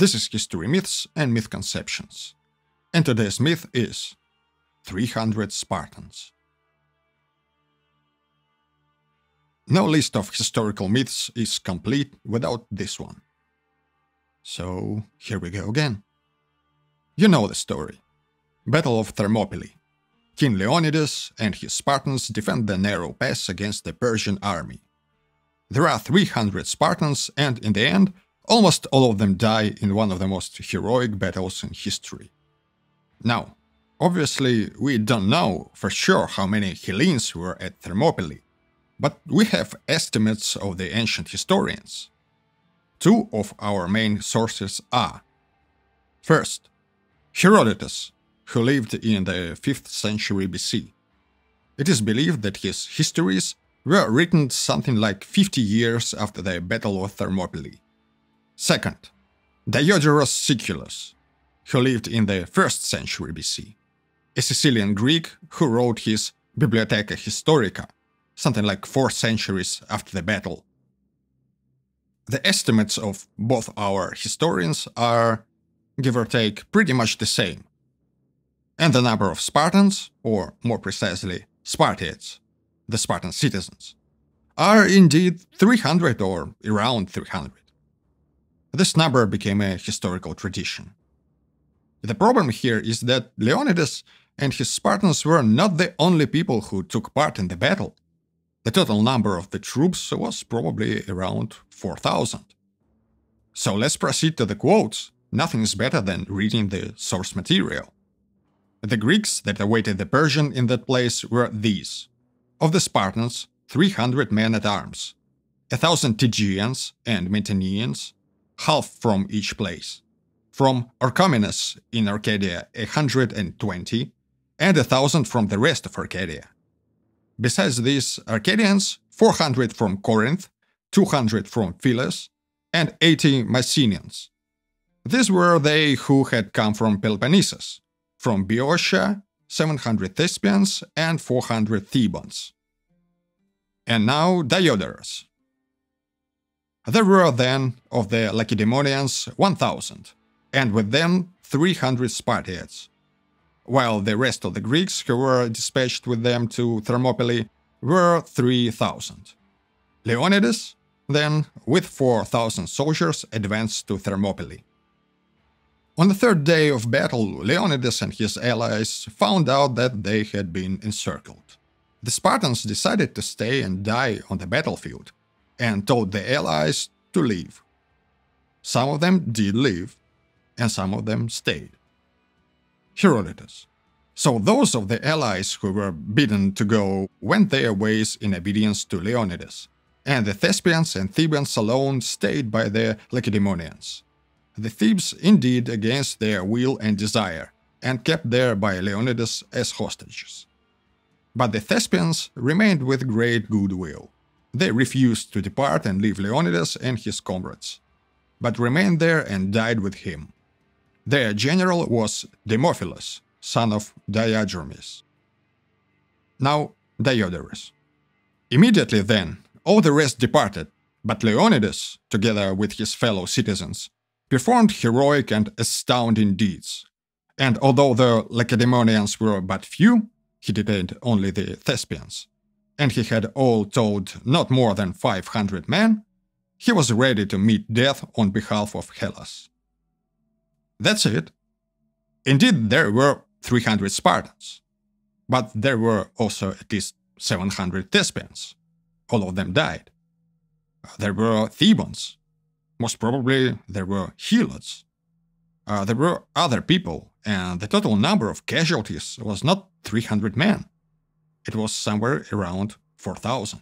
This is History Myths and Myth Conceptions. And today's myth is 300 Spartans. No list of historical myths is complete without this one. So here we go again. You know the story. Battle of Thermopylae. King Leonidas and his Spartans defend the narrow pass against the Persian army. There are 300 Spartans, and in the end, almost all of them die in one of the most heroic battles in history. Now, obviously, we don't know for sure how many Hellenes were at Thermopylae, but we have estimates of the ancient historians. Two of our main sources are: first, Herodotus, who lived in the 5th century BC. It is believed that his histories were written something like 50 years after the Battle of Thermopylae. Second, Diodorus Siculus, who lived in the 1st century BC, a Sicilian Greek who wrote his Bibliotheca Historica, something like 4 centuries after the battle. The estimates of both our historians are, give or take, pretty much the same. And the number of Spartans, or more precisely, Spartiates, the Spartan citizens, are indeed 300 or around 300. This number became a historical tradition. The problem here is that Leonidas and his Spartans were not the only people who took part in the battle. The total number of the troops was probably around 4,000. So let's proceed to the quotes. Nothing is better than reading the source material. The Greeks that awaited the Persian in that place were these: of the Spartans, 300 men at arms, 1,000 Tegeans and Mantineans, half from each place. From Orchomenus in Arcadia 120, and 1,000 from the rest of Arcadia. Besides these Arcadians, 400 from Corinth, 200 from Phyllis, and 80 Mycenaeans. These were they who had come from Peloponnesus, from Boeotia, 700 Thespians, and 400 Thebans. And now Diodorus. There were then of the Lacedaemonians 1,000, and with them 300 Spartiates, while the rest of the Greeks who were dispatched with them to Thermopylae were 3,000. Leonidas, then, with 4,000 soldiers, advanced to Thermopylae. On the third day of battle, Leonidas and his allies found out that they had been encircled. The Spartans decided to stay and die on the battlefield, and told the allies to leave. Some of them did leave, and some of them stayed. Herodotus. So those of the allies who were bidden to go went their ways in obedience to Leonidas, and the Thespians and Thebans alone stayed by the Lacedaemonians. The Thebes indeed against their will and desire, and kept there by Leonidas as hostages. But the Thespians remained with great goodwill. They refused to depart and leave Leonidas and his comrades, but remained there and died with him. Their general was Demophilus, son of Diadromes. Now Diodorus. Immediately then, all the rest departed, but Leonidas, together with his fellow citizens, performed heroic and astounding deeds. And although the Lacedaemonians were but few, he detained only the Thespians, and he had all told not more than 500 men, he was ready to meet death on behalf of Hellas. That's it. Indeed, there were 300 Spartans, but there were also at least 700 Thespians. All of them died. There were Thebans. Most probably there were Helots. There were other people, and the total number of casualties was not 300 men. It was somewhere around 4,000.